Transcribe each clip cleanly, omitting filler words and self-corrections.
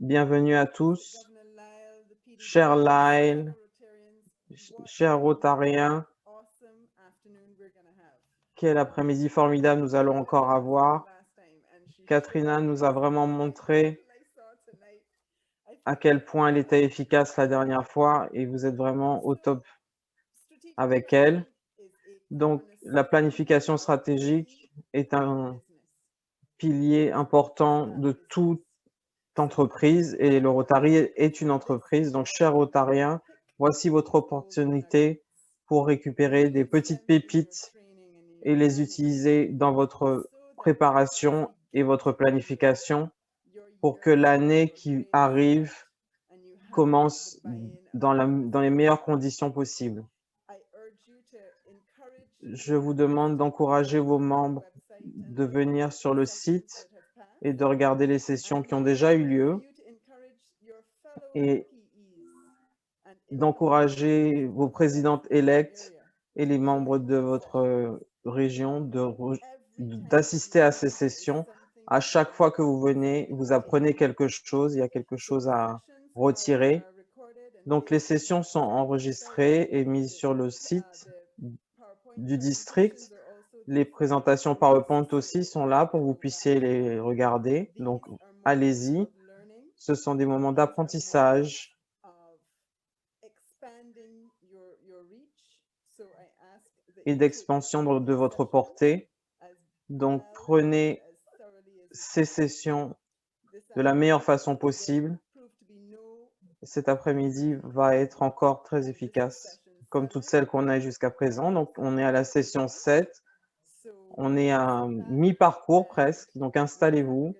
Bienvenue à tous, cher Lyle, chers Rotariens. Quel après-midi formidable nous allons encore avoir. Katrina nous a vraiment montré à quel point elle était efficace la dernière fois et vous êtes vraiment au top avec elle. Donc, la planification stratégique est un pilier important de toute entreprise et le Rotary est une entreprise. Donc, chers Rotariens, voici votre opportunité pour récupérer des petites pépites et les utiliser dans votre préparation et votre planification pour que l'année qui arrive commence dans les meilleures conditions possibles. Je vous demande d'encourager vos membres de venir sur le site et de regarder les sessions qui ont déjà eu lieu et d'encourager vos présidentes électes et les membres de votre région d'assister à ces sessions. À chaque fois que vous venez, vous apprenez quelque chose, il y a quelque chose à retirer. Donc, les sessions sont enregistrées et mises sur le site du district. Les présentations PowerPoint aussi sont là pour que vous puissiez les regarder. Donc, allez-y. Ce sont des moments d'apprentissage. Et d'expansion de votre portée. Donc, prenez ces sessions de la meilleure façon possible. Cet après-midi va être encore très efficace, comme toutes celles qu'on a jusqu'à présent. Donc, on est à la session 7. On est à mi-parcours presque. Donc, installez-vous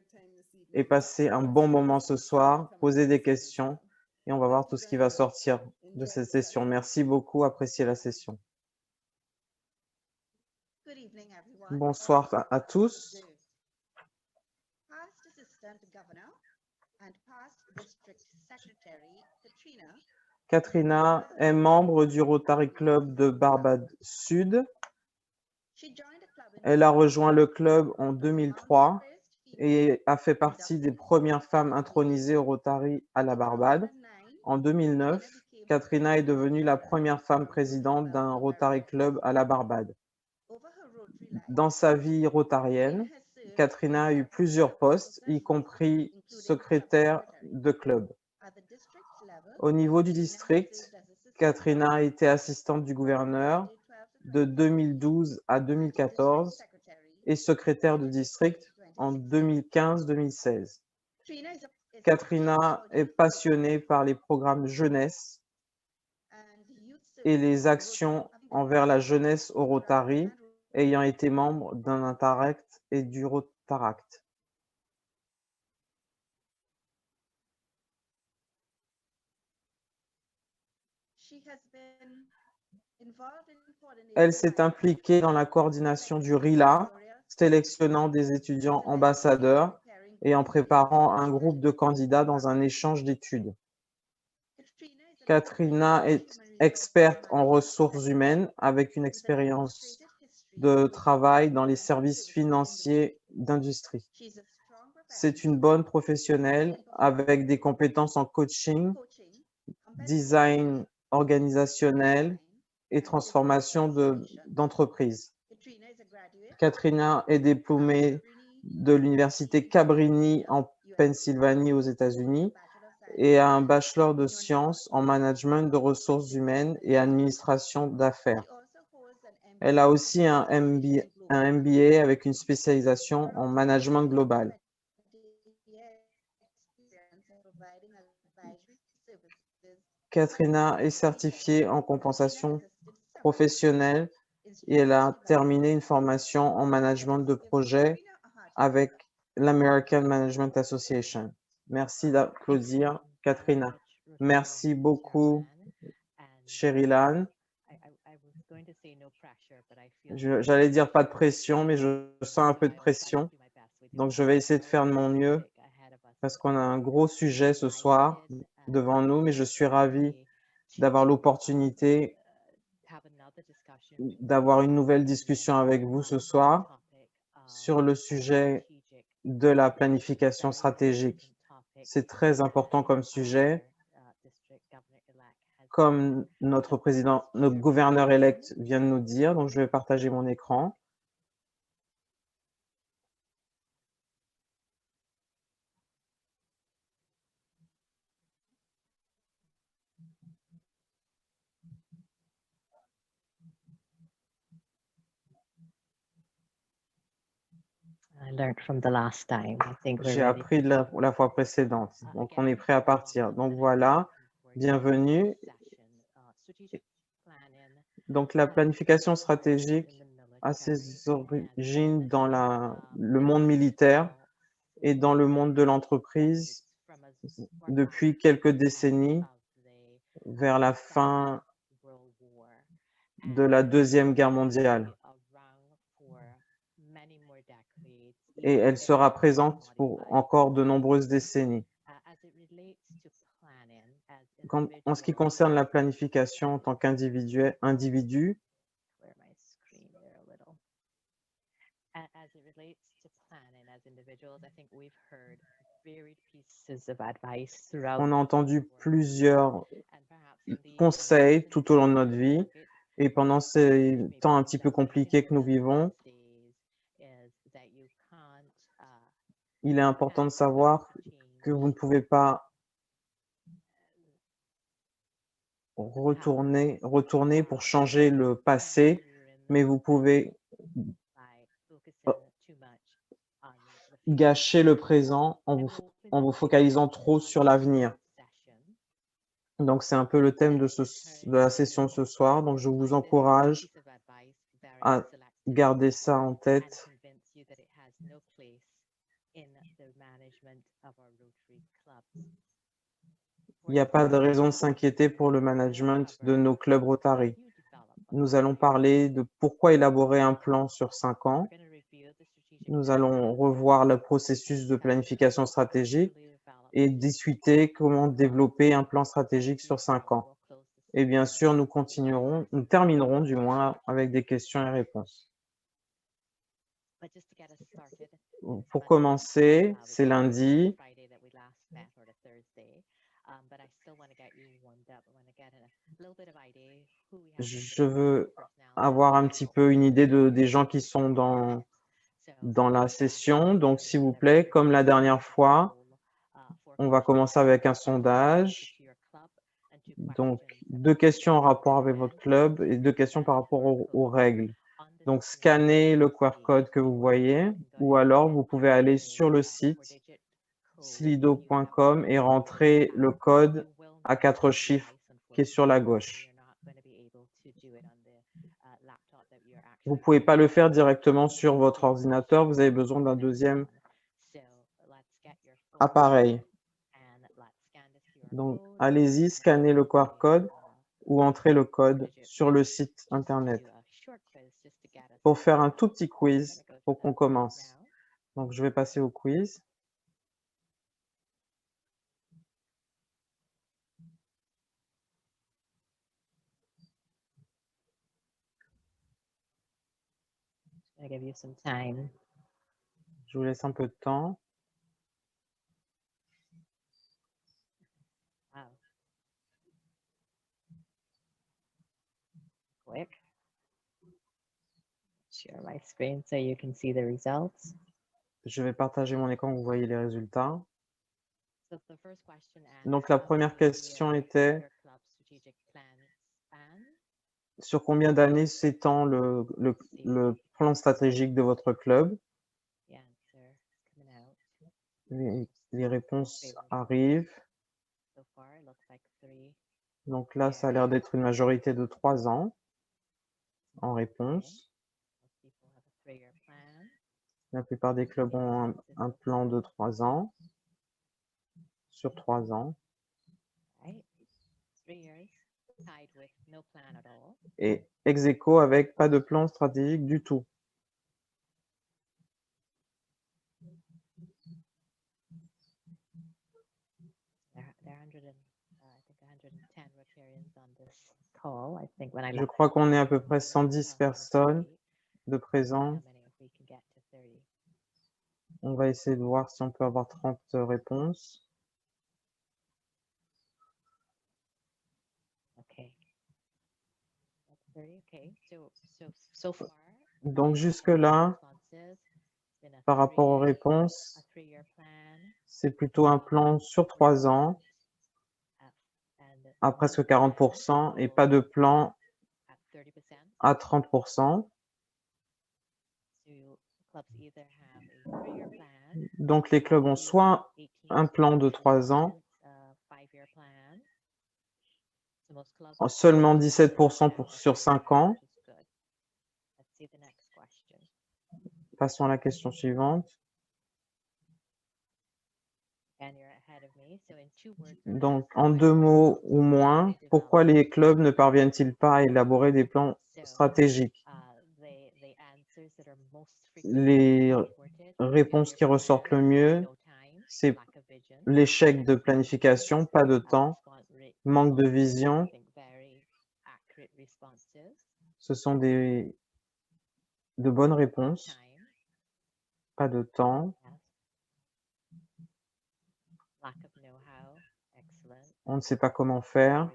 et passez un bon moment ce soir. Posez des questions et on va voir tout ce qui va sortir de cette session. Merci beaucoup. Appréciez la session. Bonsoir à tous. Katrina est membre du Rotary Club de Barbade Sud. Elle a rejoint le club en 2003 et a fait partie des premières femmes intronisées au Rotary à la Barbade. En 2009, Katrina est devenue la première femme présidente d'un Rotary Club à la Barbade. Dans sa vie rotarienne, Katrina a eu plusieurs postes, y compris secrétaire de club. Au niveau du district, Katrina a été assistante du gouverneur de 2012 à 2014 et secrétaire de district en 2015-2016. Katrina est passionnée par les programmes jeunesse et les actions envers la jeunesse au Rotary, ayant été membre d'un Interact et du Rotaract. Elle s'est impliquée dans la coordination du RILA, sélectionnant des étudiants ambassadeurs et en préparant un groupe de candidats dans un échange d'études. Katrina est experte en ressources humaines avec une expérience de travail dans les services financiers d'industrie. C'est une bonne professionnelle avec des compétences en coaching, design organisationnel et transformation d'entreprise. Katrina est diplômée de l'université Cabrini en Pennsylvanie aux États-Unis et a un bachelor de sciences en management de ressources humaines et administration d'affaires. Elle a aussi un MBA avec une spécialisation en management global. Katrina est certifiée en compensation professionnelle et elle a terminé une formation en management de projet avec l'American Management Association. Merci d'applaudir Katrina. Merci beaucoup, Sheryl. J'allais dire pas de pression, mais je sens un peu de pression. Donc, je vais essayer de faire de mon mieux parce qu'on a un gros sujet ce soir devant nous, mais je suis ravi d'avoir l'opportunité d'avoir une nouvelle discussion avec vous ce soir sur le sujet de la planification stratégique. C'est très important comme sujet. Comme notre gouverneur-élect vient de nous dire, donc je vais partager mon écran. J'ai appris de la fois précédente, donc on est prêt à partir. Donc voilà, bienvenue. Donc la planification stratégique a ses origines dans le monde militaire et dans le monde de l'entreprise depuis quelques décennies, vers la fin de la Deuxième Guerre mondiale. Et elle sera présente pour encore de nombreuses décennies. En ce qui concerne la planification en tant qu'individu, on a entendu plusieurs conseils tout au long de notre vie et pendant ces temps un petit peu compliqués que nous vivons, il est important de savoir que vous ne pouvez pas retourner pour changer le passé, mais vous pouvez gâcher le présent en vous focalisant trop sur l'avenir. Donc, c'est un peu le thème de la session ce soir. Donc, je vous encourage à garder ça en tête. Il n'y a pas de raison de s'inquiéter pour le management de nos clubs Rotary. Nous allons parler de pourquoi élaborer un plan sur 5 ans. Nous allons revoir le processus de planification stratégique et discuter comment développer un plan stratégique sur 5 ans. Et bien sûr, nous terminerons du moins avec des questions et réponses. Pour commencer, c'est lundi. Je veux avoir un petit peu une idée des gens qui sont dans la session. Donc, s'il vous plaît, comme la dernière fois, on va commencer avec un sondage. Donc, 2 questions en rapport avec votre club et 2 questions par rapport aux règles. Donc, scannez le QR code que vous voyez ou alors vous pouvez aller sur le site slido.com et rentrer le code à 4 chiffres qui est sur la gauche. Vous ne pouvez pas le faire directement sur votre ordinateur, vous avez besoin d'un deuxième appareil. Donc, allez-y, scannez le QR code ou entrez le code sur le site internet pour faire un tout petit quiz pour qu'on commence. Donc, je vais passer au quiz. Je vous laisse un peu de temps. Je vais partager mon écran, vous voyez les résultats. Donc, la première question était sur combien d'années s'étend le plan stratégique de votre club? Les réponses arrivent. Donc là, ça a l'air d'être une majorité de 3 ans en réponse. La plupart des clubs ont un plan de 3 ans, sur 3 ans. Et ex aequo avec pas de plan stratégique du tout. Je crois qu'on est à peu près 110 personnes de présents. On va essayer de voir si on peut avoir 30 réponses. Donc jusque-là, par rapport aux réponses, c'est plutôt un plan sur 3 ans à presque 40% et pas de plan à 30%. Donc les clubs ont soit un plan de 3 ans, seulement 17% sur 5 ans. Passons à la question suivante. Donc, en 2 mots ou moins, pourquoi les clubs ne parviennent-ils pas à élaborer des plans stratégiques? Les réponses qui ressortent le mieux, c'est l'échec de planification, pas de temps, manque de vision. Ce sont de bonnes réponses, pas de temps. On ne sait pas comment faire.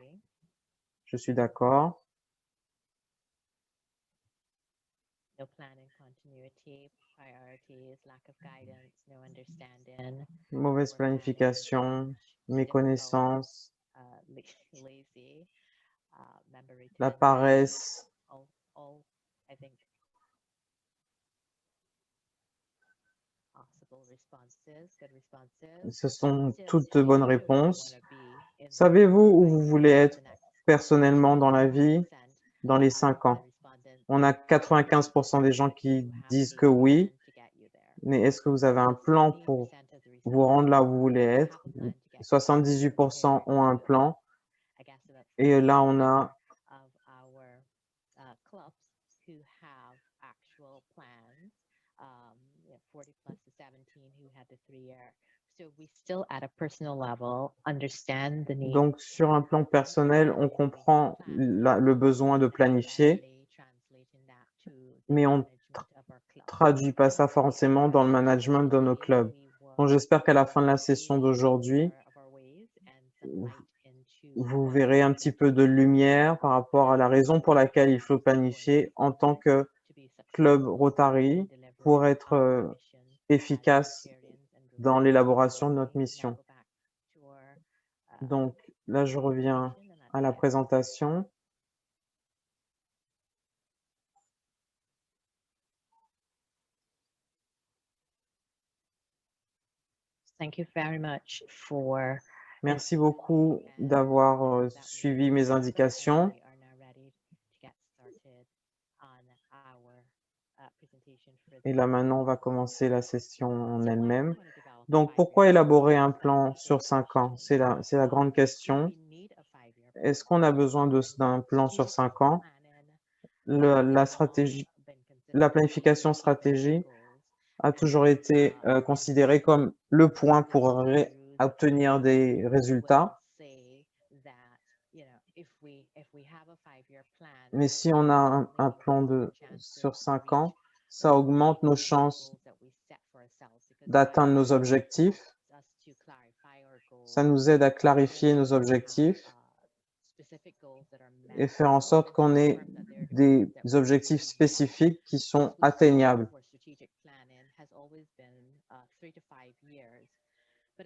Je suis d'accord. Mauvaise planification, méconnaissance, la paresse. Ce sont toutes de bonnes réponses. Savez-vous où vous voulez être personnellement dans la vie dans les 5 ans? On a 95% des gens qui disent que oui, mais est-ce que vous avez un plan pour vous rendre là où vous voulez être? 78% ont un plan. Et là, on a donc sur un plan personnel, on comprend le besoin de planifier, mais on ne traduit pas ça forcément dans le management de nos clubs. Donc j'espère qu'à la fin de la session d'aujourd'hui, vous verrez un petit peu de lumière par rapport à la raison pour laquelle il faut planifier en tant que club Rotary pour être efficace dans l'élaboration de notre mission. Donc là, je reviens à la présentation. Merci beaucoup d'avoir suivi mes indications. Et là, maintenant, on va commencer la session en elle-même. Donc, pourquoi élaborer un plan sur 5 ans? C'est la grande question. Est-ce qu'on a besoin d'un plan sur 5 ans? La planification stratégique a toujours été considérée comme le point pour obtenir des résultats. Mais si on a un plan sur 5 ans, ça augmente nos chances d'atteindre nos objectifs. Ça nous aide à clarifier nos objectifs et faire en sorte qu'on ait des objectifs spécifiques qui sont atteignables.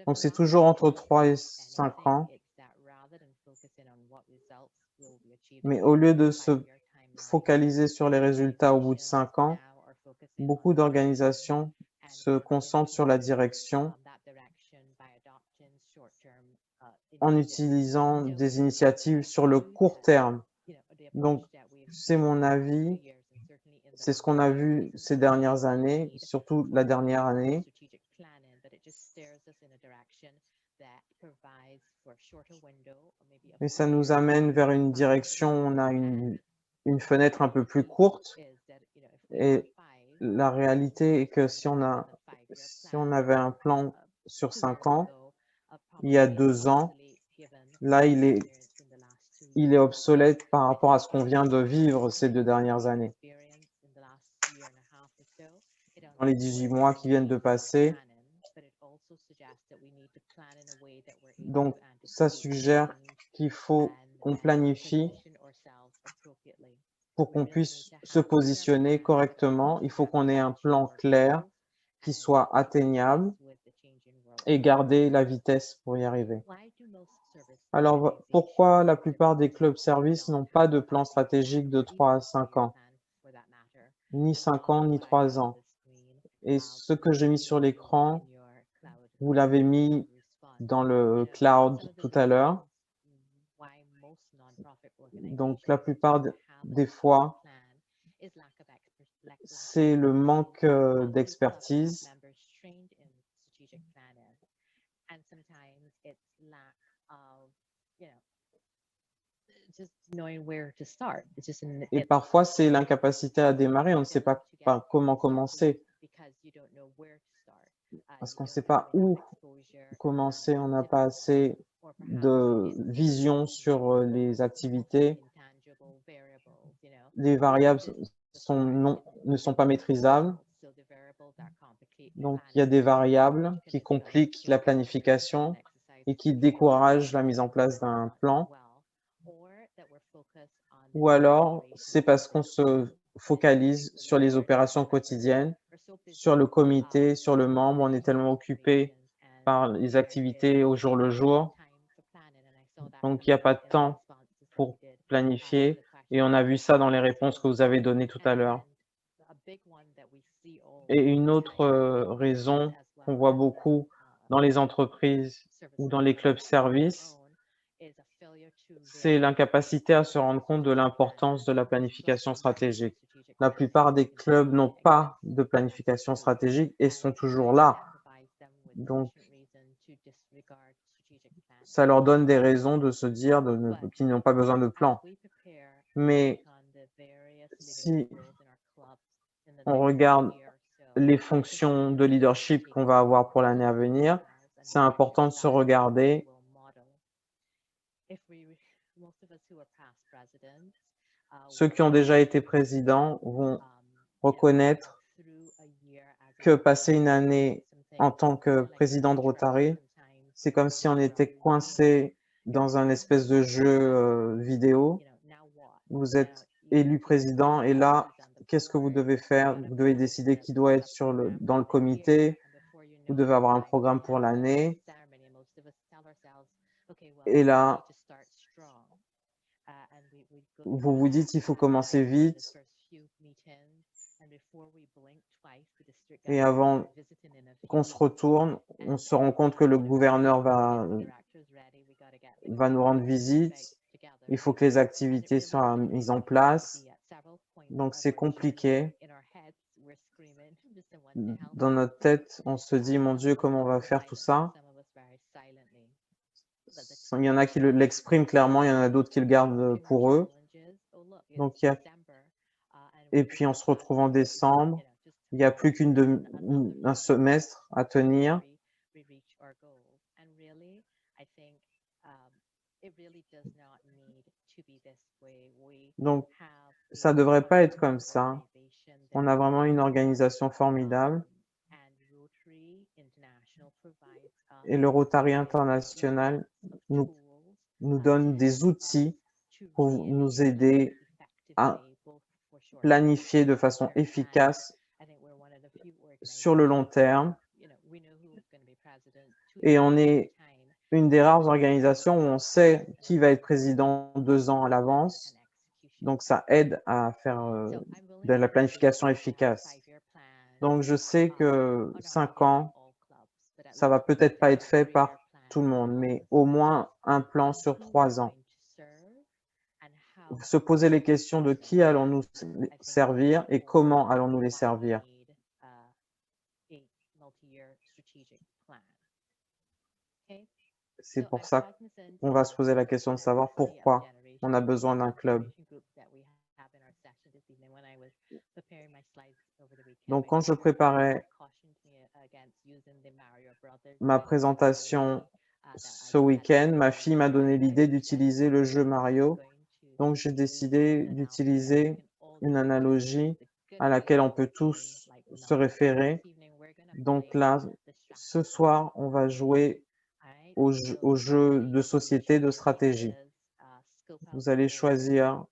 Donc, c'est toujours entre 3 et 5 ans. Mais au lieu de se focaliser sur les résultats au bout de 5 ans, beaucoup d'organisations se concentrent sur la direction en utilisant des initiatives sur le court terme. Donc, c'est mon avis, c'est ce qu'on a vu ces dernières années, surtout la dernière année. Mais ça nous amène vers une direction, on a une fenêtre un peu plus courte. Et la réalité est que si on avait un plan sur 5 ans, il y a 2 ans, là, il est obsolète par rapport à ce qu'on vient de vivre ces 2 dernières années. Dans les 18 mois qui viennent de passer, donc ça suggère qu'il faut on planifie pour qu'on puisse se positionner correctement. Il faut qu'on ait un plan clair qui soit atteignable et garder la vitesse pour y arriver. Alors, pourquoi la plupart des clubs services n'ont pas de plan stratégique de 3 à 5 ans? Ni 5 ans, ni 3 ans. Et ce que j'ai mis sur l'écran, vous l'avez mis dans le cloud tout à l'heure. Donc, la plupart des fois, c'est le manque d'expertise. Et parfois, c'est l'incapacité à démarrer. On ne sait pas comment commencer parce qu'on ne sait pas où commencer. On n'a pas assez de vision sur les activités. Les variables ne sont pas maîtrisables. Donc, il y a des variables qui compliquent la planification et qui découragent la mise en place d'un plan. Ou alors, c'est parce qu'on se focalise sur les opérations quotidiennes, sur le comité, sur le membre. On est tellement occupé par les activités au jour le jour. Donc, il n'y a pas de temps pour planifier. Et on a vu ça dans les réponses que vous avez données tout à l'heure. Et une autre raison qu'on voit beaucoup dans les entreprises ou dans les clubs services, c'est l'incapacité à se rendre compte de l'importance de la planification stratégique. La plupart des clubs n'ont pas de planification stratégique et sont toujours là. Donc, ça leur donne des raisons de se dire qu'ils n'ont pas besoin de plan. Mais si on regarde les fonctions de leadership qu'on va avoir pour l'année à venir, c'est important de se regarder. Ceux qui ont déjà été présidents vont reconnaître que passer une année en tant que président de Rotary, c'est comme si on était coincé dans un espèce de jeu vidéo. Vous êtes élu président et là, qu'est-ce que vous devez faire? Vous devez décider qui doit être dans le comité. Vous devez avoir un programme pour l'année. Et là, vous vous dites il faut commencer vite. Et avant qu'on se retourne, on se rend compte que le gouverneur va nous rendre visite. Il faut que les activités soient mises en place. Donc, c'est compliqué. Dans notre tête, on se dit, mon Dieu, comment on va faire tout ça? Il y en a qui l'expriment clairement, il y en a d'autres qui le gardent pour eux. Donc, et puis, on se retrouve en décembre. Il n'y a plus qu'un semestre à tenir. Donc, ça ne devrait pas être comme ça. On a vraiment une organisation formidable. Et le Rotary International nous donne des outils pour nous aider à planifier de façon efficace sur le long terme. Et on est une des rares organisations où on sait qui va être président 2 ans à l'avance. Donc, ça aide à faire de la planification efficace. Donc, je sais que 5 ans, ça va peut-être pas être fait par tout le monde, mais au moins un plan sur 3 ans. Se poser les questions de qui allons-nous servir et comment allons-nous les servir. C'est pour ça qu'on va se poser la question de savoir pourquoi on a besoin d'un club. Donc, quand je préparais ma présentation ce week-end, ma fille m'a donné l'idée d'utiliser le jeu Mario. Donc, j'ai décidé d'utiliser une analogie à laquelle on peut tous se référer. Donc là, ce soir, on va jouer au jeu de société de stratégie. Vous allez choisir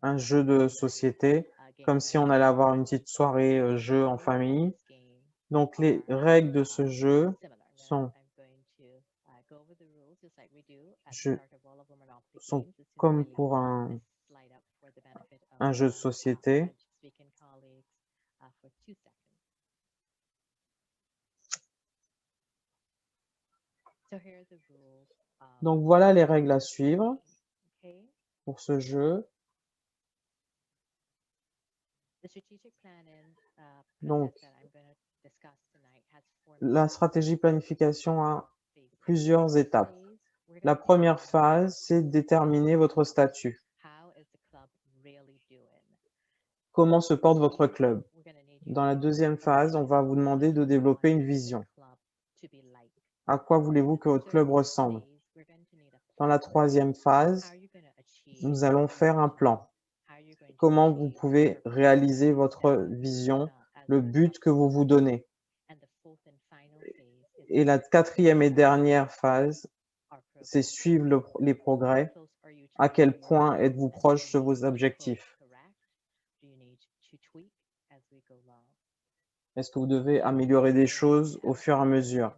un jeu de société, comme si on allait avoir une petite soirée jeu en famille. Donc, les règles de ce jeu sont, sont comme pour un jeu de société. Donc, voilà les règles à suivre pour ce jeu. Donc, la stratégie planification a plusieurs étapes. La première phase, c'est déterminer votre statut. Comment se porte votre club? Dans la deuxième phase, on va vous demander de développer une vision. À quoi voulez-vous que votre club ressemble? Dans la troisième phase, nous allons faire un plan. Comment vous pouvez réaliser votre vision, le but que vous vous donnez. Et la quatrième et dernière phase, c'est suivre les progrès. À quel point êtes-vous proche de vos objectifs? Est-ce que vous devez améliorer des choses au fur et à mesure?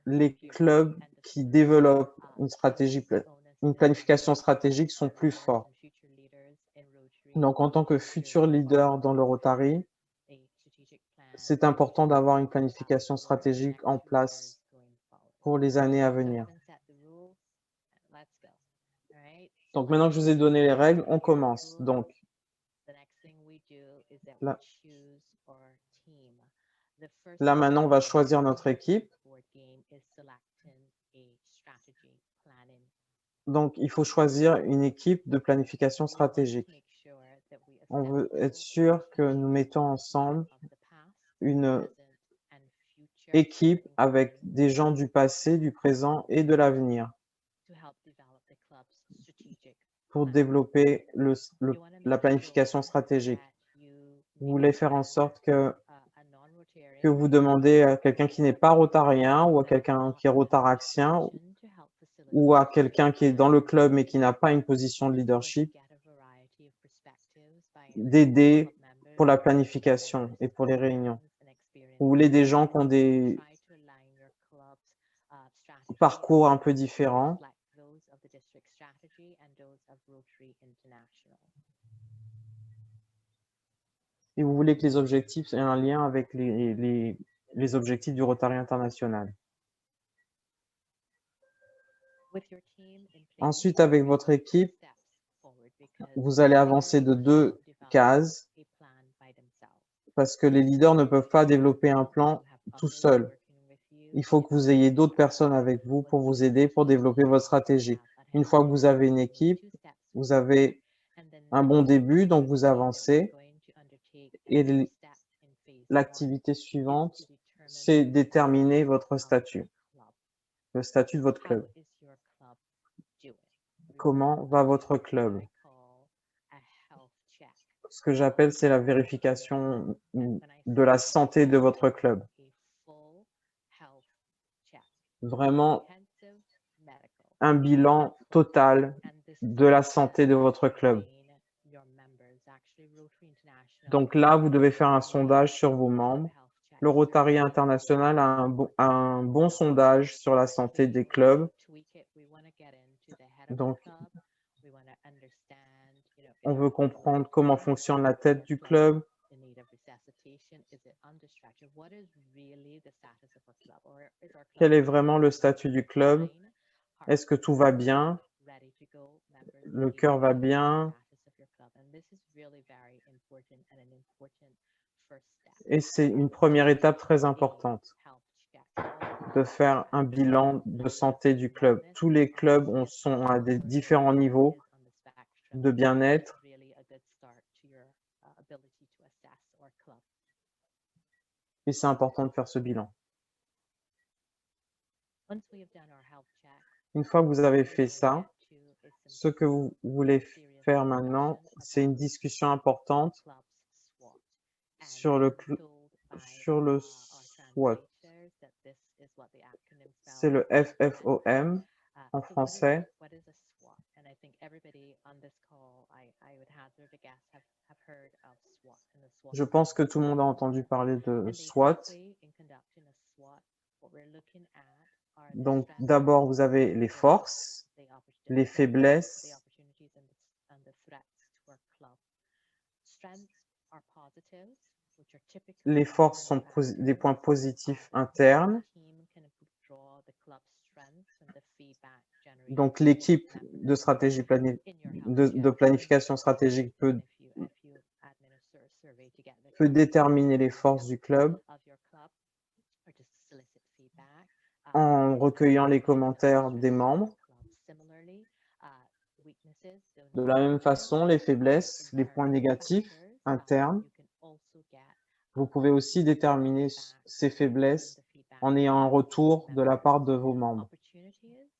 Les clubs qui développent une planification stratégique sont plus forts. Donc, en tant que futur leader dans le Rotary, c'est important d'avoir une planification stratégique en place pour les années à venir. Donc, maintenant que je vous ai donné les règles, on commence. Donc, là maintenant, on va choisir notre équipe. Donc, il faut choisir une équipe de planification stratégique. On veut être sûr que nous mettons ensemble une équipe avec des gens du passé, du présent et de l'avenir pour développer la planification stratégique. Vous voulez faire en sorte que vous demandez à quelqu'un qui n'est pas rotarien ou à quelqu'un qui est rotaraxien ou à quelqu'un qui est dans le club mais qui n'a pas une position de leadership, d'aider pour la planification et pour les réunions. Vous voulez des gens qui ont des parcours un peu différents. Et vous voulez que les objectifs aient un lien avec les objectifs du Rotary International. Ensuite, avec votre équipe, vous allez avancer de 2 cases parce que les leaders ne peuvent pas développer un plan tout seuls. Il faut que vous ayez d'autres personnes avec vous pour vous aider pour développer votre stratégie. Une fois que vous avez une équipe, vous avez un bon début, donc vous avancez. Et l'activité suivante, c'est déterminer votre statut, le statut de votre club. Comment va votre club? Ce que j'appelle, c'est la vérification de la santé de votre club. Vraiment un bilan total de la santé de votre club. Donc là, vous devez faire un sondage sur vos membres. Le Rotary International a un bon sondage sur la santé des clubs. Donc, on veut comprendre comment fonctionne la tête du club. Quel est vraiment le statut du club? Est-ce que tout va bien? Le cœur va bien? Et c'est une première étape très importante de faire un bilan de santé du club. Tous les clubs sont à des différents niveaux de bien-être. Et c'est important de faire ce bilan. Une fois que vous avez fait ça, ce que vous voulez faire maintenant, c'est une discussion importante sur le SWOT. C'est le FFOM en français. Je pense que tout le monde a entendu parler de SWOT. Donc, d'abord, vous avez les forces, les faiblesses. Les forces sont des points positifs internes. Donc, l'équipe de stratégie de planification stratégique peut déterminer les forces du club en recueillant les commentaires des membres. De la même façon, les faiblesses, les points négatifs internes, vous pouvez aussi déterminer ces faiblesses en ayant un retour de la part de vos membres.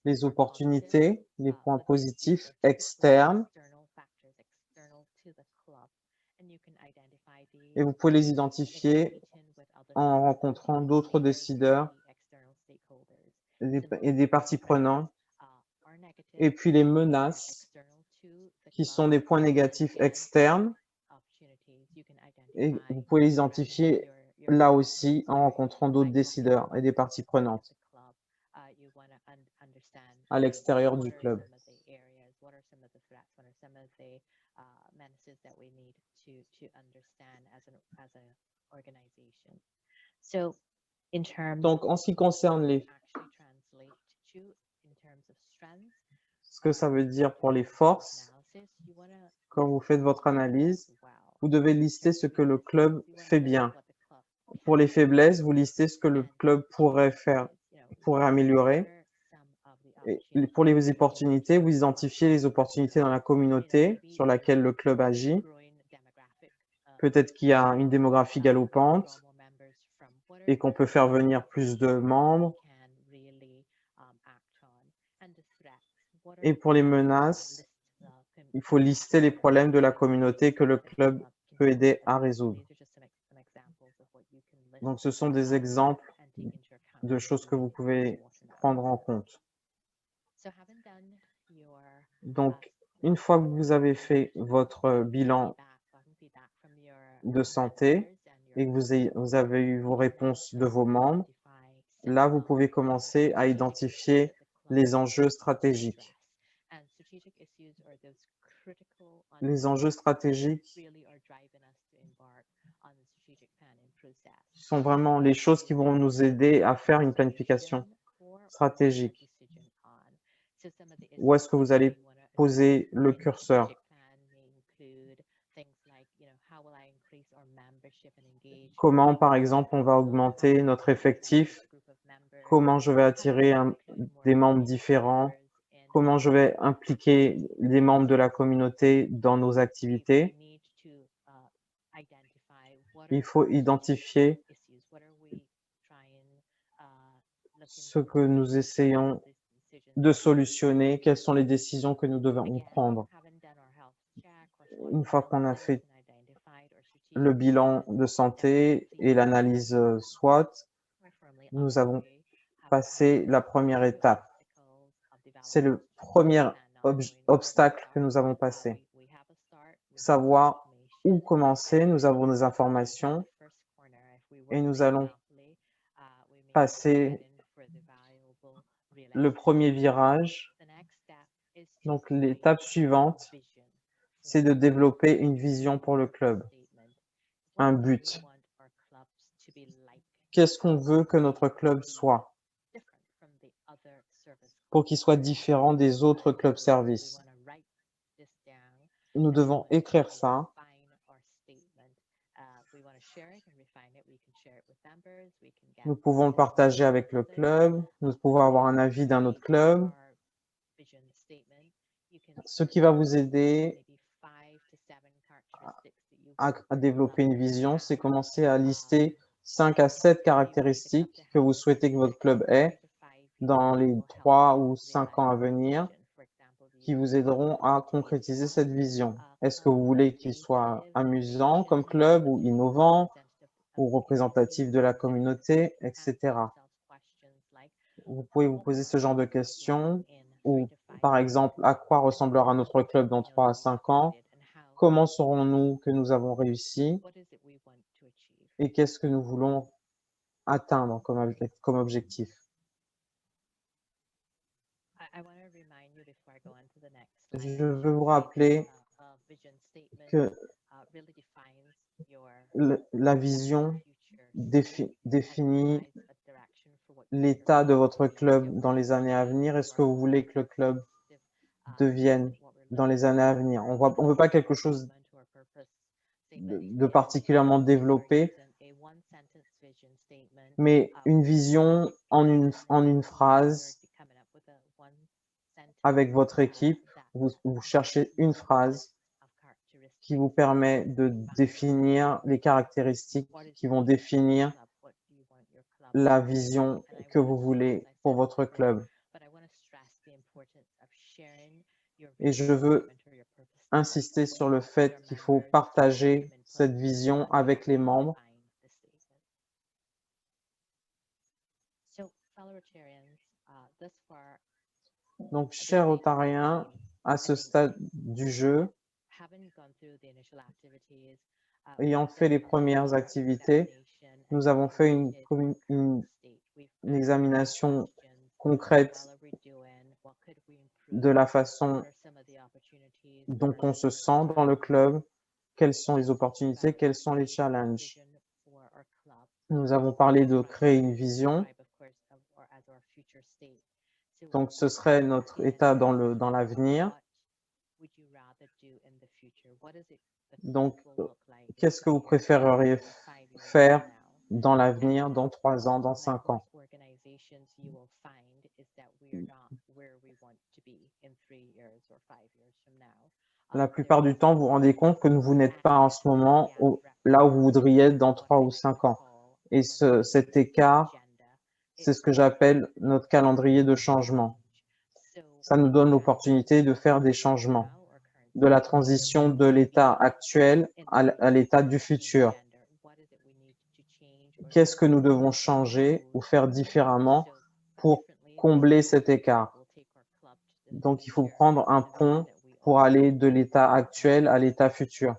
Les opportunités, les points positifs externes, et vous pouvez les identifier en rencontrant d'autres décideurs et des parties prenantes. Et puis les menaces, qui sont des points négatifs externes, et vous pouvez les identifier là aussi en rencontrant d'autres décideurs et des parties prenantes à l'extérieur du club. Donc, en ce qui concerne ce que ça veut dire pour les forces, quand vous faites votre analyse, vous devez lister ce que le club fait bien. Pour les faiblesses, vous listez ce que le club pourrait faire, pourrait améliorer. Et pour les opportunités, vous identifiez les opportunités dans la communauté sur laquelle le club agit. Peut-être qu'il y a une démographie galopante et qu'on peut faire venir plus de membres. Et pour les menaces, il faut lister les problèmes de la communauté que le club peut aider à résoudre. Donc, ce sont des exemples de choses que vous pouvez prendre en compte. Donc, une fois que vous avez fait votre bilan de santé et que vous avez eu vos réponses de vos membres, là, vous pouvez commencer à identifier les enjeux stratégiques. Les enjeux stratégiques sont vraiment les choses qui vont nous aider à faire une planification stratégique. Où est-ce que vous allez poser le curseur? Comment, par exemple, on va augmenter notre effectif? Comment je vais attirer des membres différents? Comment je vais impliquer les membres de la communauté dans nos activités? Il faut identifier ce que nous essayons de solutionner, quelles sont les décisions que nous devons prendre. Une fois qu'on a fait le bilan de santé et l'analyse SWOT, nous avons passé la première étape. C'est le premier obstacle que nous avons passé. Savoir où commencer, nous avons des informations et nous allons passer le premier virage. Donc, l'étape suivante, c'est de développer une vision pour le club, un but. Qu'est-ce qu'on veut que notre club soit pour qu'il soit différent des autres clubs services? Nous devons écrire ça. Nous pouvons le partager avec le club. Nous pouvons avoir un avis d'un autre club. Ce qui va vous aider à développer une vision, c'est commencer à lister 5 à 7 caractéristiques que vous souhaitez que votre club ait dans les 3 ou 5 ans à venir. qui vous aideront à concrétiser cette vision. Est-ce que vous voulez qu'il soit amusant comme club ou innovant ou représentatif de la communauté, etc. Vous pouvez vous poser ce genre de questions ou, par exemple, à quoi ressemblera notre club dans 3 à 5 ans? Comment saurons-nous que nous avons réussi? Et qu'est-ce que nous voulons atteindre comme objectif? Je veux vous rappeler que la vision définit l'état de votre club dans les années à venir et ce que vous voulez que le club devienne dans les années à venir. On ne veut pas quelque chose de particulièrement développé, mais une vision en une phrase avec votre équipe. Vous cherchez une phrase qui vous permet de définir les caractéristiques qui vont définir la vision que vous voulez pour votre club. Et je veux insister sur le fait qu'il faut partager cette vision avec les membres. Donc, chers Rotariens, à ce stade du jeu, ayant fait les premières activités, nous avons fait une examination concrète de la façon dont on se sent dans le club, quelles sont les opportunités, quels sont les challenges. Nous avons parlé de créer une vision. Donc, ce serait notre état dans l'avenir. Donc, qu'est-ce que vous préféreriez faire dans l'avenir, dans 3 ans, dans 5 ans? La plupart du temps, vous vous rendez compte que vous n'êtes pas en ce moment là où vous voudriez être dans 3 ou 5 ans. Et cet écart, c'est ce que j'appelle notre calendrier de changement. Ça nous donne l'opportunité de faire des changements, de la transition de l'état actuel à l'état du futur. Qu'est-ce que nous devons changer ou faire différemment pour combler cet écart? Donc, il faut prendre un pont pour aller de l'état actuel à l'état futur.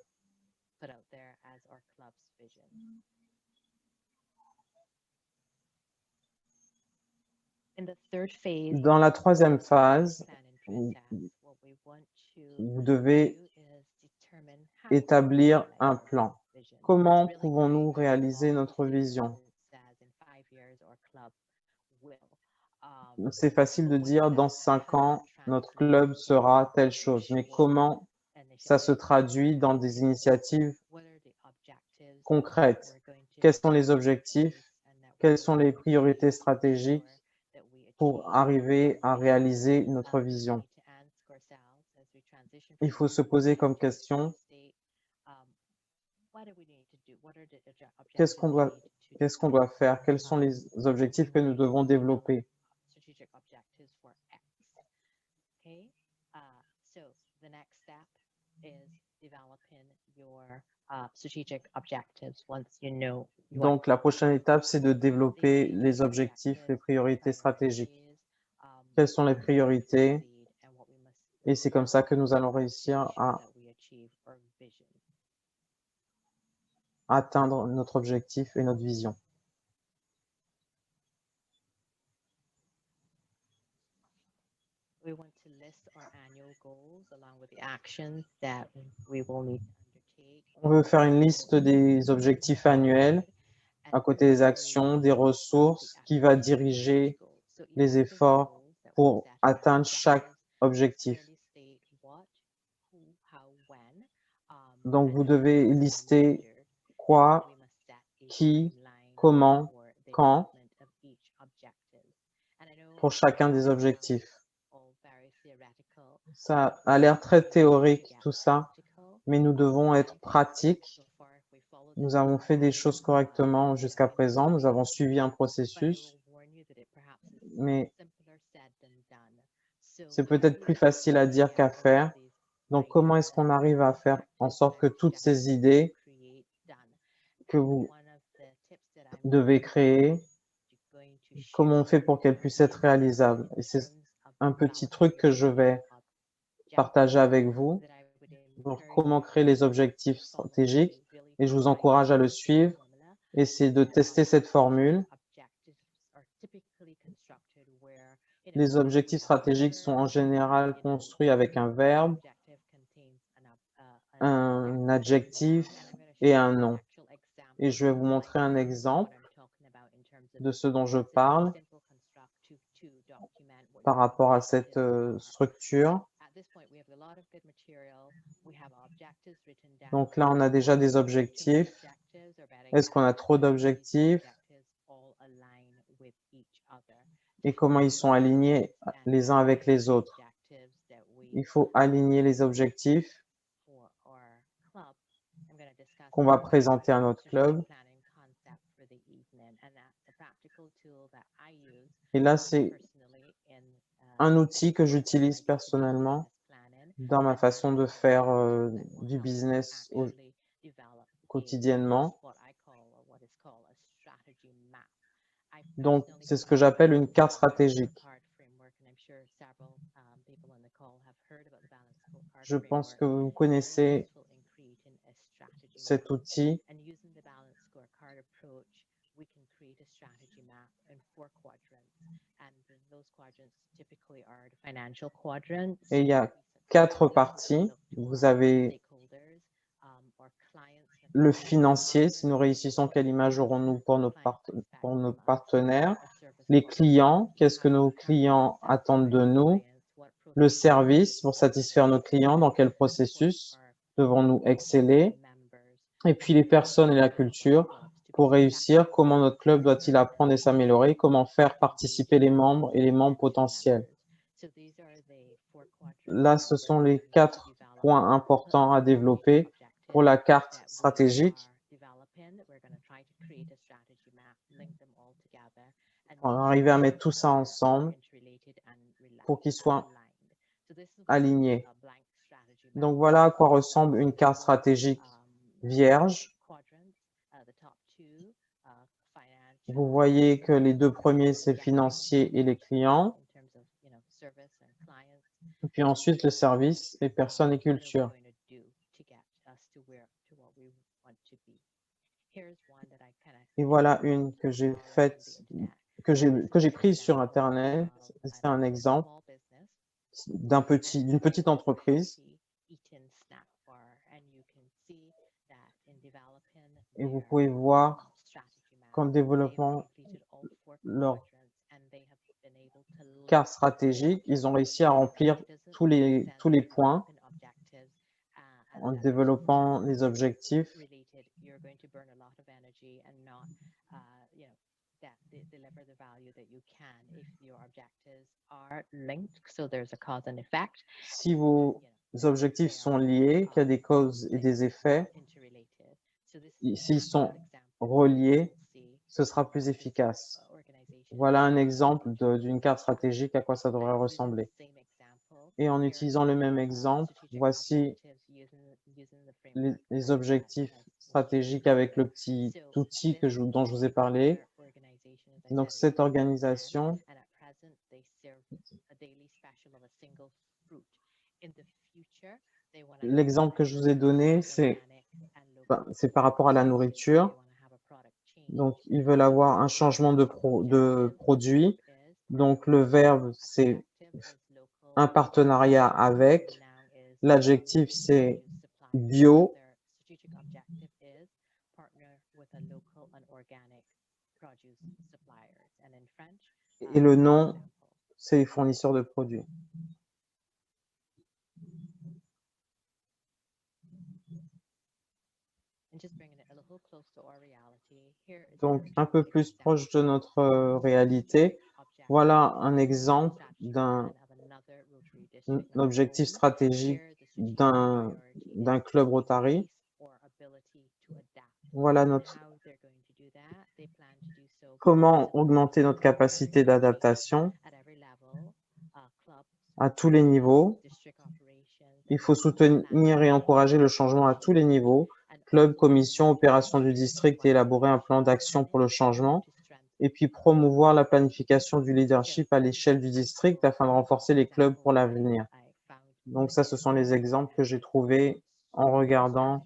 Dans la troisième phase, vous devez établir un plan. Comment pouvons-nous réaliser notre vision? C'est facile de dire dans 5 ans, notre club sera telle chose, mais comment ça se traduit dans des initiatives concrètes? Quels sont les objectifs? Quelles sont les priorités stratégiques pour arriver à réaliser notre vision? Il faut se poser comme question, qu'est-ce qu'on doit faire? Quels sont les objectifs que nous devons développer? Donc, la prochaine étape, c'est de développer les objectifs, les priorités stratégiques. Quelles sont les priorités? Et c'est comme ça que nous allons réussir à atteindre notre objectif et notre vision. On veut faire une liste des objectifs annuels, à côté des actions, des ressources, qui va diriger les efforts pour atteindre chaque objectif. Donc, vous devez lister quoi, qui, comment, quand pour chacun des objectifs. Ça a l'air très théorique tout ça, mais nous devons être pratiques. Nous avons fait des choses correctement jusqu'à présent, nous avons suivi un processus, mais C'est peut-être plus facile à dire qu'à faire. Donc, comment est-ce qu'on arrive à faire en sorte que toutes ces idées que vous devez créer, comment on fait pour qu'elles puissent être réalisables? Et c'est un petit truc que je vais partager avec vous. Donc, comment créer les objectifs stratégiques, et je vous encourage à le suivre. Essayez de tester cette formule. Les objectifs stratégiques sont en général construits avec un verbe, un adjectif et un nom. Et je vais vous montrer un exemple de ce dont je parle par rapport à cette structure. Donc là, on a déjà des objectifs. Est-ce qu'on a trop d'objectifs? Et comment ils sont alignés les uns avec les autres? Il faut aligner les objectifs qu'on va présenter à notre club. Et là, c'est un outil que j'utilise personnellement dans ma façon de faire du business quotidiennement. Donc, c'est ce que j'appelle une carte stratégique. Je pense que vous connaissez cet outil. Et il y a 4 parties. Vous avez le financier, si nous réussissons, quelle image aurons-nous pour nos partenaires? Les clients, qu'est-ce que nos clients attendent de nous? Le service, pour satisfaire nos clients, dans quel processus devons-nous exceller? Et puis les personnes et la culture, pour réussir, comment notre club doit-il apprendre et s'améliorer? Comment faire participer les membres et les membres potentiels? Là, ce sont les 4 points importants à développer pour la carte stratégique. On va arriver à mettre tout ça ensemble pour qu'il soit aligné. Donc voilà à quoi ressemble une carte stratégique vierge. Vous voyez que les 2 premiers, c'est le financier et les clients. Et puis ensuite, le service et personnes et culture. Et voilà une que j'ai faite, que j'ai prise sur Internet. C'est un exemple d'une petite entreprise. Et vous pouvez voir qu'en développant leur carte stratégique, ils ont réussi à remplir tous les points en développant les objectifs. Si vos objectifs sont liés, qu'il y a des causes et des effets, s'ils sont reliés, ce sera plus efficace. Voilà un exemple d'une carte stratégique, à quoi ça devrait ressembler. Et en utilisant le même exemple, voici les objectifs stratégiques avec le petit outil dont je vous ai parlé. Donc, cette organisation, l'exemple que je vous ai donné, c'est par rapport à la nourriture. Donc, ils veulent avoir un changement de produit. Donc, le verbe, c'est un partenariat avec. L'adjectif, c'est bio. Et le nom, c'est les fournisseurs de produits. Donc, un peu plus proche de notre réalité. Voilà un exemple d'un objectif stratégique d'un club Rotary. Voilà comment augmenter notre capacité d'adaptation. à tous les niveaux. Il faut soutenir et encourager le changement à tous les niveaux, club, commission, opération du district et élaborer un plan d'action pour le changement. Et puis promouvoir la planification du leadership à l'échelle du district afin de renforcer les clubs pour l'avenir. Donc ça, ce sont les exemples que j'ai trouvés en regardant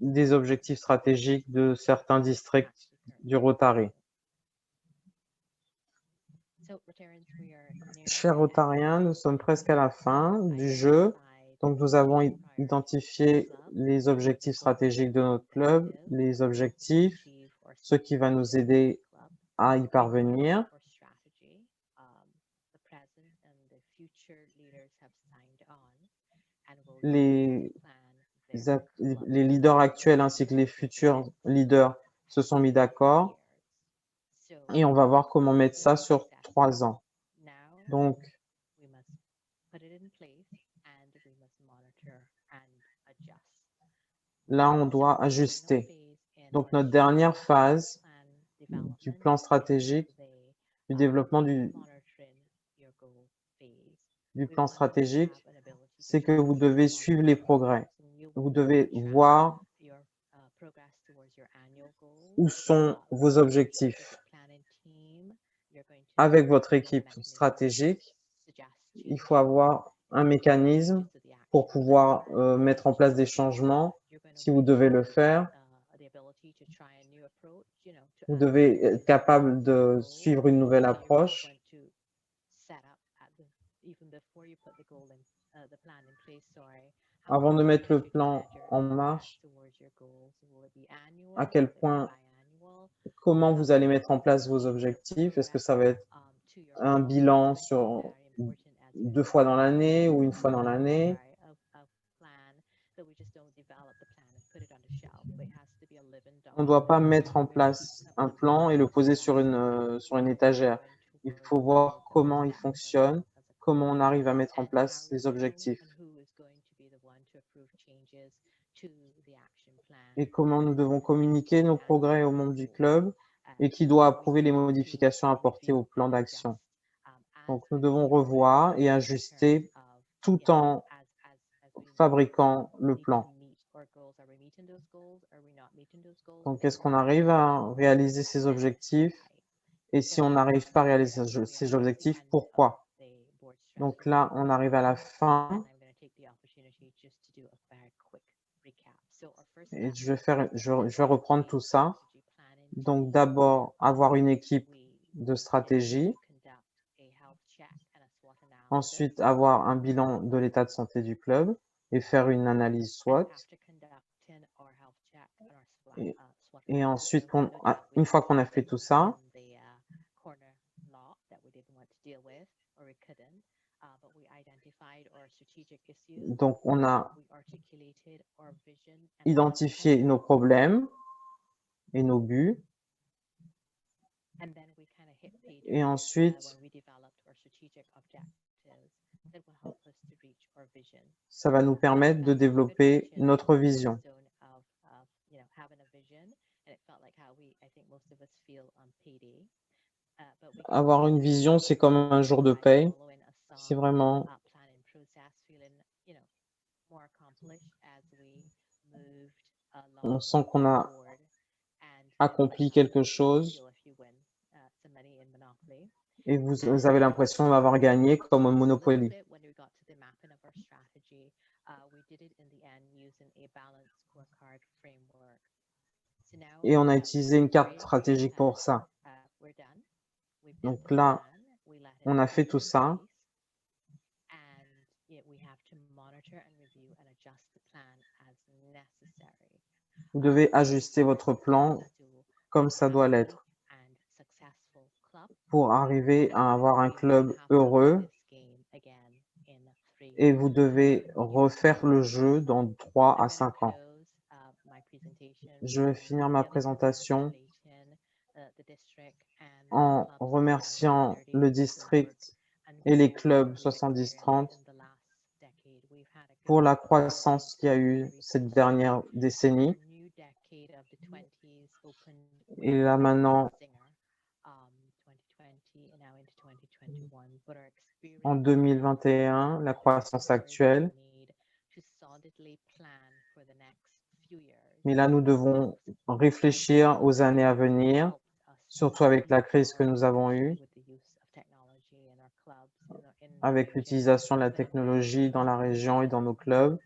des objectifs stratégiques de certains districts du Rotary. Chers Rotariens, nous sommes presque à la fin du jeu. Donc, nous avons identifié les objectifs stratégiques de notre club, les objectifs, ce qui va nous aider à y parvenir. Les leaders actuels ainsi que les futurs leaders se sont mis d'accord et on va voir comment mettre ça sur 3 ans. Donc, là, on doit ajuster. Donc, notre dernière phase du plan stratégique, du développement du plan stratégique, c'est que vous devez suivre les progrès. Vous devez voir où sont vos objectifs. Avec votre équipe stratégique, il faut avoir un mécanisme pour pouvoir mettre en place des changements si vous devez le faire. Vous devez être capable de suivre une nouvelle approche. Avant de mettre le plan en marche, à quel point, comment vous allez mettre en place vos objectifs? Est-ce que ça va être un bilan sur 2 fois dans l'année ou 1 fois dans l'année? On ne doit pas mettre en place un plan et le poser sur une étagère. Il faut voir comment il fonctionne, comment on arrive à mettre en place les objectifs et comment nous devons communiquer nos progrès aux membres du club et qui doit approuver les modifications apportées au plan d'action. Donc, nous devons revoir et ajuster tout en fabriquant le plan. Donc, est-ce qu'on arrive à réaliser ces objectifs? Et si on n'arrive pas à réaliser ces objectifs, pourquoi? Donc là, on arrive à la fin. Et je vais reprendre tout ça. Donc d'abord, avoir une équipe de stratégie. Ensuite, avoir un bilan de l'état de santé du club et faire une analyse SWOT. Et ensuite, une fois qu'on a fait tout ça, donc on a identifié nos problèmes et nos buts. Et ensuite, ça va nous permettre de développer notre vision. Avoir une vision, c'est comme un jour de paye. C'est vraiment, on sent qu'on a accompli quelque chose et vous avez l'impression d'avoir gagné comme au Monopoly. Et on a utilisé une carte stratégique pour ça. Donc là, on a fait tout ça. Vous devez ajuster votre plan comme ça doit l'être pour arriver à avoir un club heureux. Et vous devez refaire le jeu dans 3 à 5 ans. Je vais finir ma présentation en remerciant le district et les clubs 70-30 pour la croissance qu'il y a eu cette dernière décennie. Et là maintenant, En 2021, la croissance actuelle, mais là, nous devons réfléchir aux années à venir, surtout avec la crise que nous avons eue, avec l'utilisation de la technologie dans la région et dans nos clubs.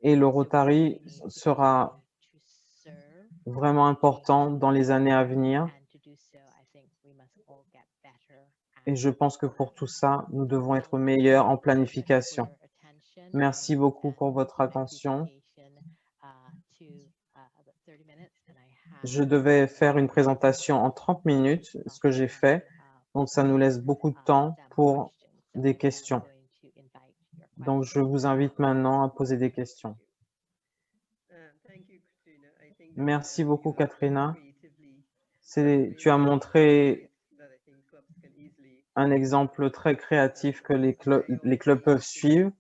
Et le Rotary sera vraiment important dans les années à venir. Et je pense que pour tout ça, nous devons être meilleurs en planification. Merci beaucoup pour votre attention. Je devais faire une présentation en 30 minutes, ce que j'ai fait. Donc, ça nous laisse beaucoup de temps pour des questions. Donc, je vous invite maintenant à poser des questions. Merci beaucoup, Katrina. Tu as montré un exemple très créatif que les clubs peuvent suivre.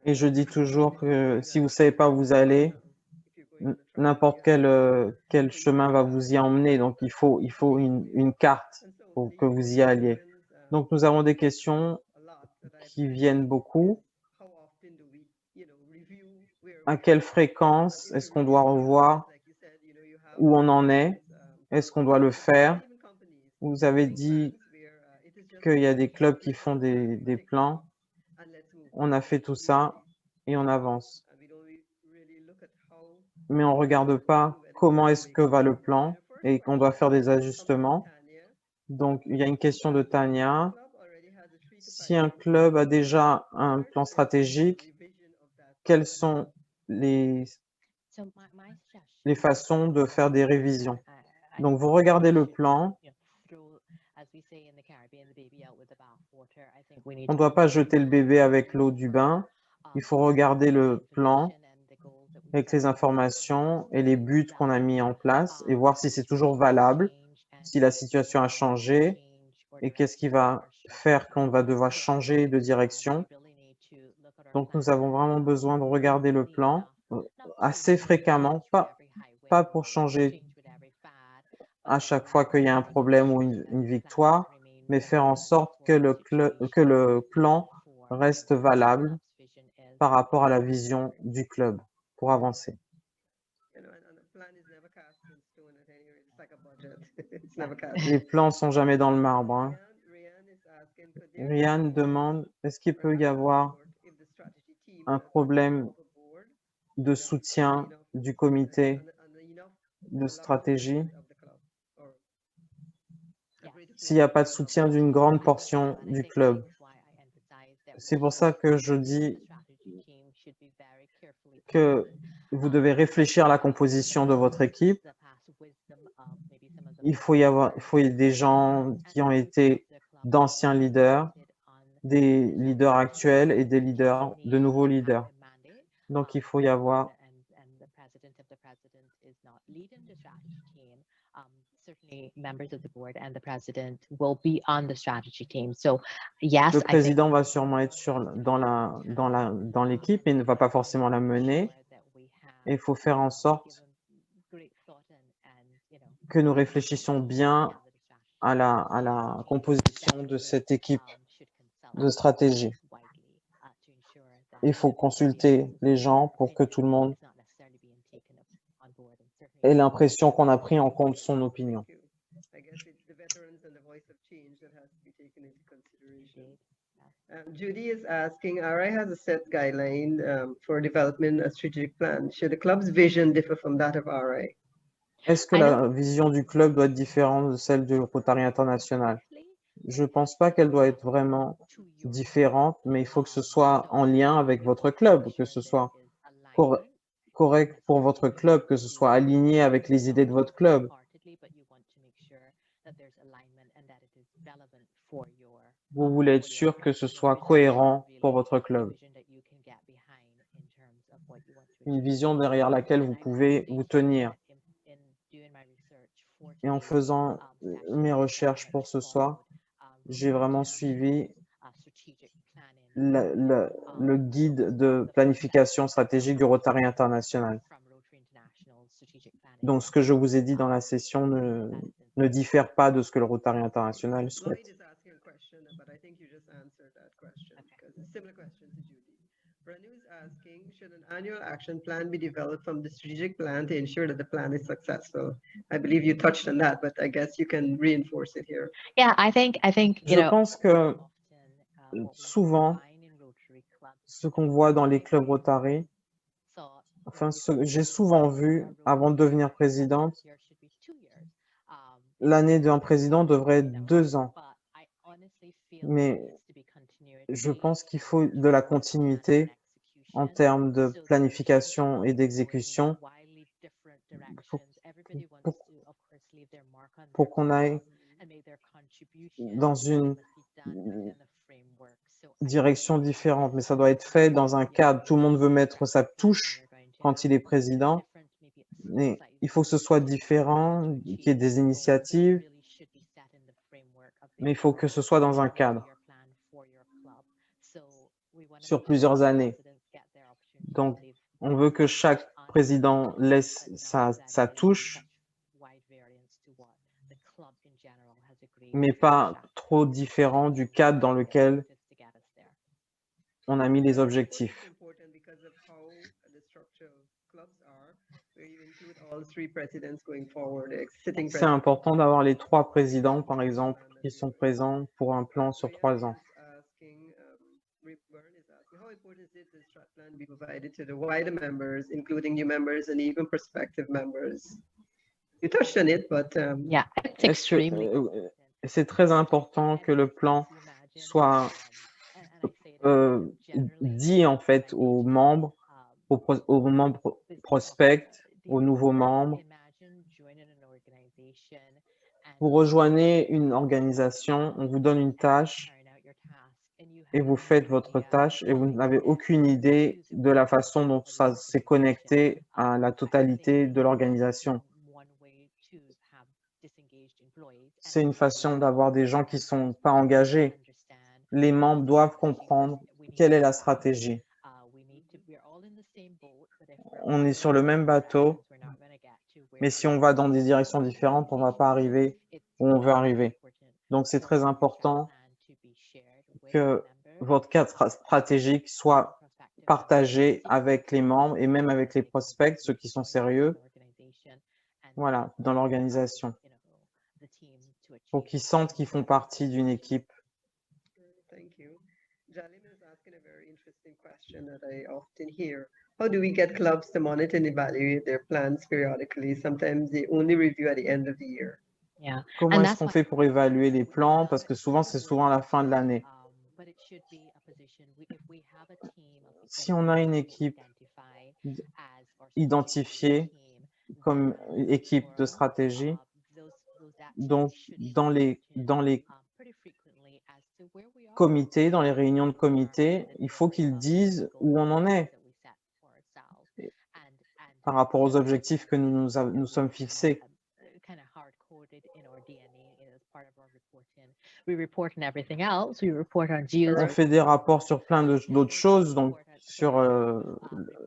Et je dis toujours que si vous ne savez pas où vous allez, n'importe quel chemin va vous y emmener. Donc, il faut une carte pour que vous y alliez. Donc, nous avons des questions qui viennent beaucoup. À quelle fréquence est-ce qu'on doit revoir où on en est? Est-ce qu'on doit le faire? Vous avez dit qu'il y a des clubs qui font des plans. On a fait tout ça et on avance. Mais on ne regarde pas comment est-ce que va le plan et qu'on doit faire des ajustements. Donc, il y a une question de Tania. Si un club a déjà un plan stratégique, quelles sont les façons de faire des révisions? Donc, vous regardez le plan. On ne doit pas jeter le bébé avec l'eau du bain. Il faut regarder le plan avec les informations et les buts qu'on a mis en place et voir si c'est toujours valable, si la situation a changé et qu'est-ce qui va faire qu'on va devoir changer de direction. Donc, nous avons vraiment besoin de regarder le plan assez fréquemment, pas pour changer à chaque fois qu'il y a un problème ou une victoire, mais faire en sorte que le plan reste valable par rapport à la vision du club pour avancer. Les plans ne sont jamais dans le marbre. Hein. Ryan demande, est-ce qu'il peut y avoir un problème de soutien du comité de stratégie s'il n'y a pas de soutien d'une grande portion du club? C'est pour ça que je dis que vous devez réfléchir à la composition de votre équipe. Il faut y avoir des gens qui ont été d'anciens leaders, des leaders actuels et des leaders, de nouveaux leaders. Donc, il faut y avoir le président va sûrement être dans l'équipe et ne va pas forcément la mener. Et il faut faire en sorte que nous réfléchissions bien à la composition de cette équipe de stratégie. Il faut consulter les gens pour que tout le monde ait l'impression qu'on a pris en compte son opinion. Judy is asking, RI has a set guideline for development a strategic plan. Should the club's vision differ from that of RI? Est-ce que la vision du club doit être différente de celle du Rotary International? Je ne pense pas qu'elle doit être vraiment différente, mais il faut que ce soit en lien avec votre club, que ce soit correct pour votre club, que ce soit aligné avec les idées de votre club. Vous voulez être sûr que ce soit cohérent pour votre club. Une vision derrière laquelle vous pouvez vous tenir. Et en faisant mes recherches pour ce soir, j'ai vraiment suivi le guide de planification stratégique du Rotary International. Donc, ce que je vous ai dit dans la session ne diffère pas de ce que le Rotary International souhaite. Lloyd is asking a question, but I think you just answered that question because it's a similar question to Judy. Renu is asking, should an annual action plan be developed from the strategic plan to ensure that the plan is successful? I believe you touched on that, but I guess you can reinforce it here. Yeah, I think Je pense que souvent, ce qu'on voit dans les clubs Rotary, enfin, j'ai souvent vu, avant de devenir présidente, l'année d'un président devrait être 2 ans. Mais je pense qu'il faut de la continuité en termes de planification et d'exécution pour qu'on aille dans une direction différente. Mais ça doit être fait dans un cadre. Tout le monde veut mettre sa touche quand il est président. Mais il faut que ce soit différent, qu'il y ait des initiatives, mais il faut que ce soit dans un cadre sur plusieurs années. Donc, on veut que chaque président laisse sa touche, mais pas trop différent du cadre dans lequel on a mis les objectifs. C'est important d'avoir les 3 présidents, par exemple, qui sont présents pour un plan sur 3 ans. How important is it the strat plan be provided to the wider members, including new members and even prospective members? You touched on it, but yeah, it's extremely. C'est très important que le plan soit dit en fait aux membres, aux membres prospects, aux nouveaux membres. Vous rejoignez une organisation, on vous donne une tâche et vous faites votre tâche et vous n'avez aucune idée de la façon dont ça s'est connecté à la totalité de l'organisation. C'est une façon d'avoir des gens qui ne sont pas engagés. Les membres doivent comprendre quelle est la stratégie. On est sur le même bateau, mais si on va dans des directions différentes, on ne va pas arriver où on veut arriver. Donc, c'est très important que votre cadre stratégique soit partagé avec les membres et même avec les prospects, ceux qui sont sérieux, voilà, dans l'organisation, pour qu'ils sentent qu'ils font partie d'une équipe. Thank you. Jalim is asking a very interesting question that I often hear. How do we get clubs to monitor and evaluate their plans periodically? Sometimes they only review at the end of the year. Yeah. Comment est-ce qu'on fait pour évaluer les plans? Parce que souvent, c'est souvent à la fin de l'année. Si on a une équipe identifiée comme équipe de stratégie, donc dans les comités, dans les réunions de comité, il faut qu'ils disent où on en est par rapport aux objectifs que nous sommes fixés. On fait des rapports sur plein d'autres choses, donc sur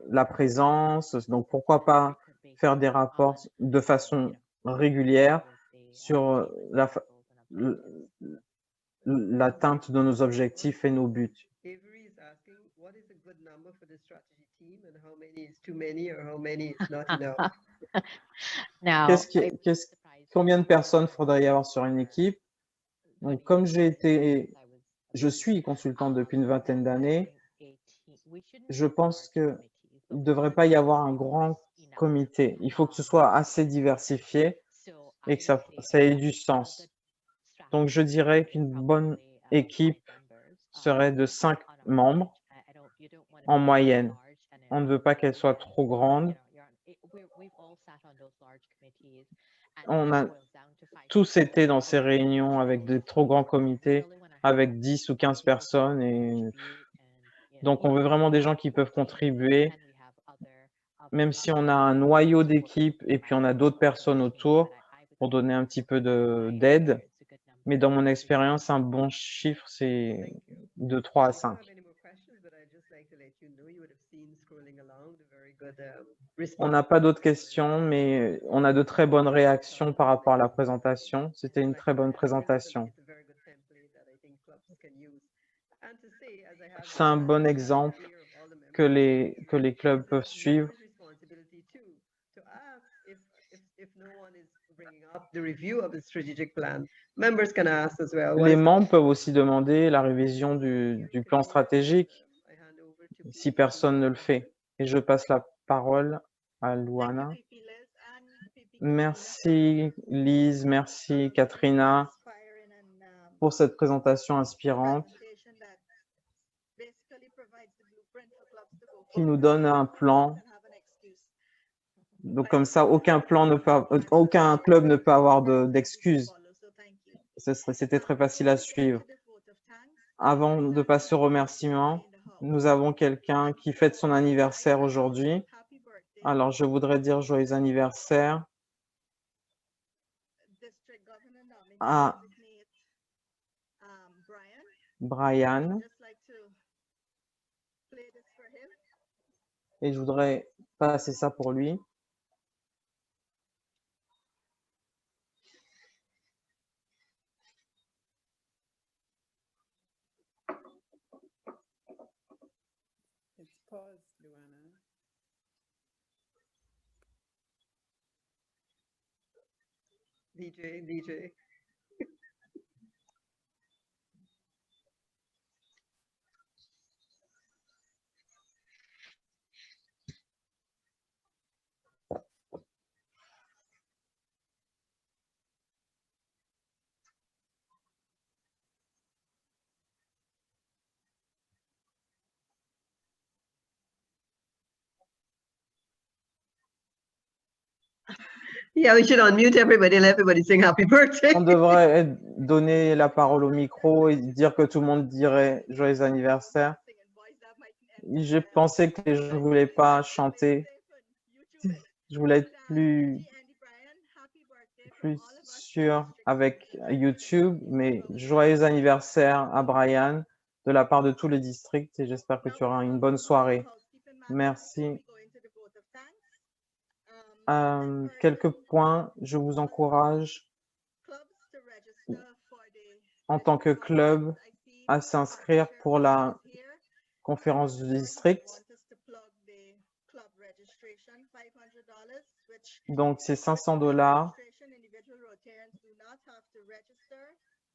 la présence, donc pourquoi pas faire des rapports de façon régulière sur l'atteinte de nos objectifs et nos buts. Avery is asking, what is a good number for the strategy team and how many is too many or how many is not enough? Now, Combien de personnes faudrait y avoir sur une équipe? Donc, comme je suis consultant depuis une vingtaine d'années, je pense qu'il ne devrait pas y avoir un grand comité. Il faut que ce soit assez diversifié et que ça ait du sens. Donc, je dirais qu'une bonne équipe serait de 5 membres en moyenne. On ne veut pas qu'elle soit trop grande. On a tous été dans ces réunions avec de trop grands comités, avec 10 ou 15 personnes. Et donc, on veut vraiment des gens qui peuvent contribuer, même si on a un noyau d'équipe et puis on a d'autres personnes autour pour donner un petit peu d'aide. Mais dans mon expérience, un bon chiffre, c'est de 3 à 5. On n'a pas d'autres questions, mais on a de très bonnes réactions par rapport à la présentation. C'était une très bonne présentation. C'est un bon exemple que les clubs peuvent suivre. Les membres peuvent aussi demander la révision du plan stratégique si personne ne le fait. Et je passe la parole à Luana. Merci Lise, merci Katrina pour cette présentation inspirante qui nous donne un plan. Donc comme ça, aucun club ne peut avoir d'excuses. C'était très facile à suivre. Avant de passer aux remerciements, nous avons quelqu'un qui fête son anniversaire aujourd'hui. Alors, je voudrais dire joyeux anniversaire à Brian. Et je voudrais passer ça pour lui. DJ. Yeah, we should unmute everybody and everybody sing happy birthday. On devrait donner la parole au micro et dire que tout le monde dirait joyeux anniversaire. Je pensais que les gens ne voulaient pas chanter. Je voulais être plus sûr avec YouTube, mais joyeux anniversaire à Brian de la part de tous les districts et j'espère que tu auras une bonne soirée. Merci. Quelques points, je vous encourage en tant que club à s'inscrire pour la conférence du district. Donc, c'est $500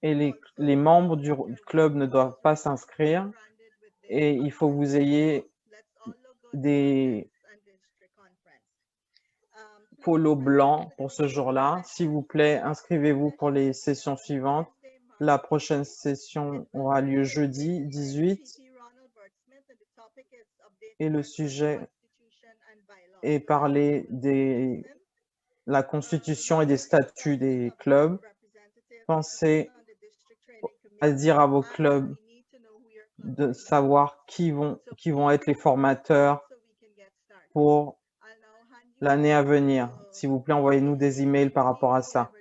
et les membres du club ne doivent pas s'inscrire et il faut que vous ayez des polos blancs pour ce jour-là. S'il vous plaît, inscrivez-vous pour les sessions suivantes. La prochaine session aura lieu jeudi 18 et le sujet est parler de la constitution et des statuts des clubs. Pensez à dire à vos clubs de savoir qui vont être les formateurs pour l'année à venir. S'il vous plaît, envoyez-nous des emails par rapport à ça.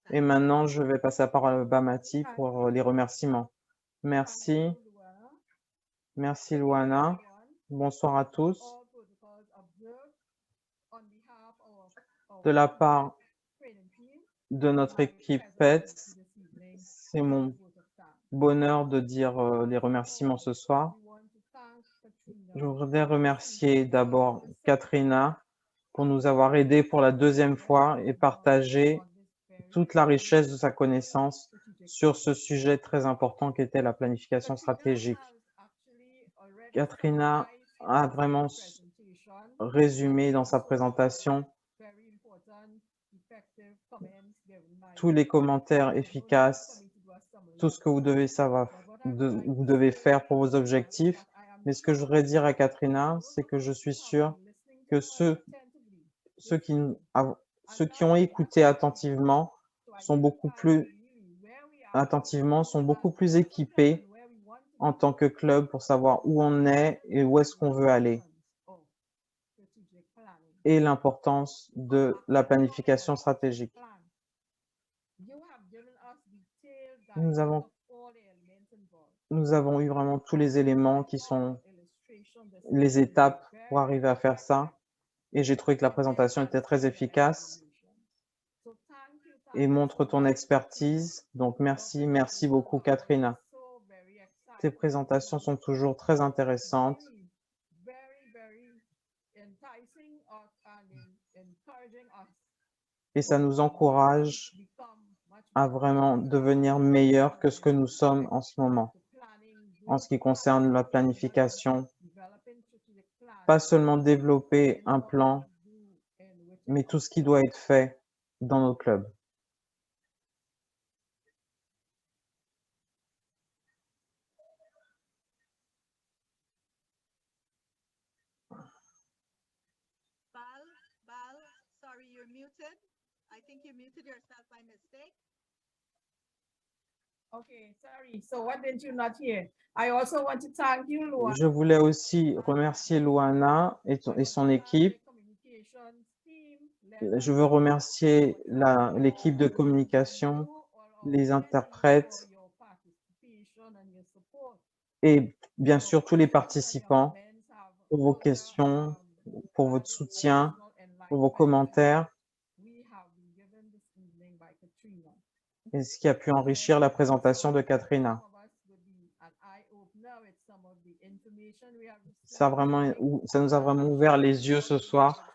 Et maintenant, je vais passer la parole à Bamati pour les remerciements. Merci. Merci, Luana. Bonsoir à tous. De la part de notre équipe PETS, c'est mon bonheur de dire les remerciements ce soir. Je voudrais remercier d'abord Katrina pour nous avoir aidés pour la deuxième fois et partager toute la richesse de sa connaissance sur ce sujet très important qu'était la planification stratégique. Katrina a vraiment résumé dans sa présentation tous les commentaires efficaces, tout ce que vous devez savoir, vous devez faire pour vos objectifs. Mais ce que je voudrais dire à Katrina, c'est que je suis sûr que ceux qui ont écouté attentivement sont beaucoup plus équipés en tant que club pour savoir où on est et où est-ce qu'on veut aller et l'importance de la planification stratégique. Nous avons eu vraiment tous les éléments qui sont les étapes pour arriver à faire ça. Et j'ai trouvé que la présentation était très efficace et montre ton expertise. Donc, merci beaucoup, Katrina. Tes présentations sont toujours très intéressantes. Et ça nous encourage à vraiment devenir meilleurs que ce que nous sommes en ce moment, en ce qui concerne la planification. Pas seulement développer un plan, mais tout ce qui doit être fait dans nos clubs. Bal, sorry, you're muted. I think you muted yourself by mistake. Okay, sorry. So what did you not hear? I also want to thank you, Luana. Je voulais aussi remercier Luana et son équipe. Je veux remercier l'équipe de communication, les interprètes et bien sûr tous les participants pour vos questions, pour votre soutien, pour vos commentaires et ce qui a pu enrichir la présentation de Katrina. Ça nous a vraiment ouvert les yeux ce soir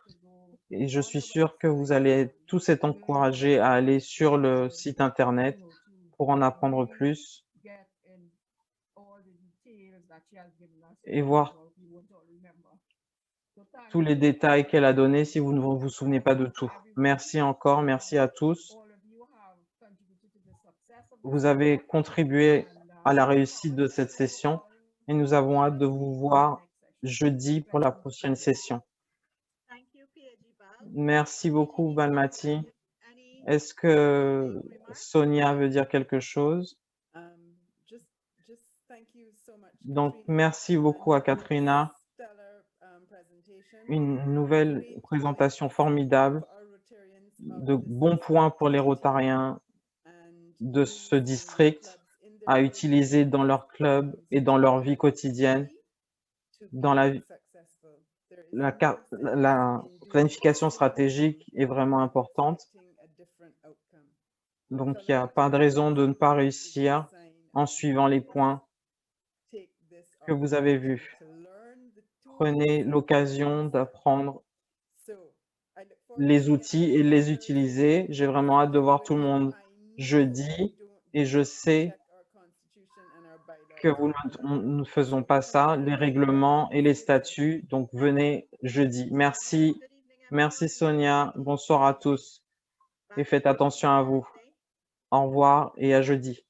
et je suis sûr que vous allez tous être encouragés à aller sur le site internet pour en apprendre plus et voir tous les détails qu'elle a donnés si vous ne vous souvenez pas de tout. Merci encore, merci à tous. Vous avez contribué à la réussite de cette session et nous avons hâte de vous voir jeudi pour la prochaine session. Merci beaucoup, Balmati. Est-ce que Sonia veut dire quelque chose? Donc, merci beaucoup à Katrina. Une nouvelle présentation formidable, de bons points pour les Rotariens de ce district à utiliser dans leur club et dans leur vie quotidienne. Dans la planification stratégique est vraiment importante. Donc, il n'y a pas de raison de ne pas réussir en suivant les points que vous avez vus. Prenez l'occasion d'apprendre les outils et les utiliser. J'ai vraiment hâte de voir tout le monde jeudi et je sais que nous ne faisons pas ça, les règlements et les statuts. Donc, venez jeudi. Merci. Merci Sonia. Bonsoir à tous et faites attention à vous. Au revoir et à jeudi.